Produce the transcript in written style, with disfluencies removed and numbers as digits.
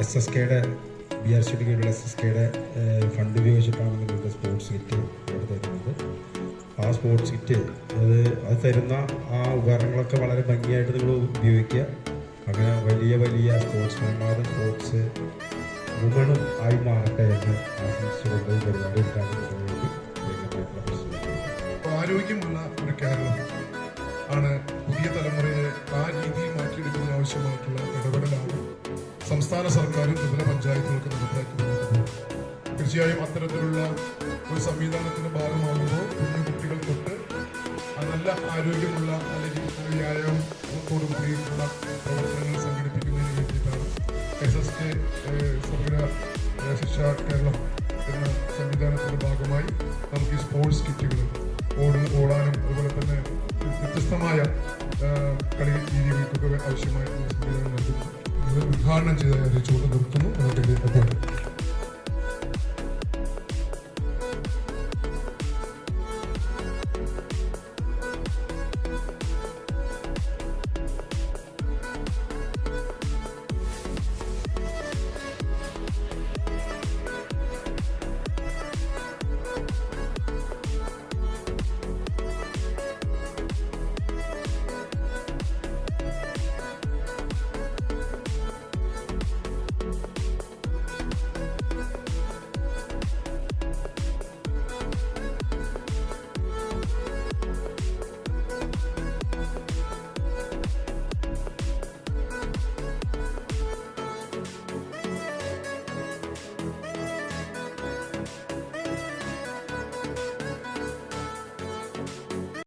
SSKയുടെ BRCയുടെ കീഴിലുള്ള SSKയുടെ ഫണ്ട് ഉപയോഗിച്ചിട്ടാണ് നിങ്ങൾക്ക് സ്പോർട്സ് കിറ്റ് ഇവിടെ തരുന്നത്. ആ സ്പോർട്സ് കിറ്റ് അത് തരുന്ന ആ ഉപകരണങ്ങളൊക്കെ വളരെ ഭംഗിയായിട്ട് നിങ്ങൾ ഉപയോഗിക്കുക. അങ്ങനെ വലിയ വലിയ സ്പോർട്സ്മാൻമാരും സ്പോർട്സ് വുമണും ആയി മാറട്ടെ എന്ന് ആശംസിച്ചുകൊണ്ട് പരിപാടി ഉദ്ഘാടനം ആരോഗ്യമുള്ള ഒരു കേരളം ആണ് പുതിയ തലമുറയെ ആ രീതിയിൽ മാറ്റിയെടുക്കുന്നതിന് ആവശ്യമായിട്ടുള്ള ഇടപെടലാണ് സംസ്ഥാന സർക്കാരും ത്രിപുര പഞ്ചായത്തുകൾക്ക് നടപ്പാക്കുന്നത്. തീർച്ചയായും അത്തരത്തിലുള്ള ഒരു സംവിധാനത്തിന്റെ ഭാഗമാകുമ്പോൾ കുഞ്ഞു കുട്ടികൾ തൊട്ട് നല്ല ആരോഗ്യമുള്ള അല്ലെങ്കിൽ വ്യായാമത്തോടു കൂടിയിട്ടുള്ള പ്രവർത്തനങ്ങൾ സംഘടിപ്പിക്കുന്നതിന് വേണ്ടിയിട്ടാണ് SSK സമഗ്ര ശിക്ഷ കേരളം എന്ന സംവിധാനത്തിന്റെ ഭാഗമായി നമുക്ക് ഈ സ്പോർട്സ് കിറ്റുകൾ ഓടാനും അതുപോലെ തന്നെ വ്യത്യസ്തമായ കളി രീതികൾക്കൊക്കെ ആവശ്യമായിട്ടുള്ള സംവിധാനം നൽകുന്നു. ഉദ്ഘാടനം ചെയ്ത അറിയിച്ചുകൊണ്ട് നിർത്തുന്നു.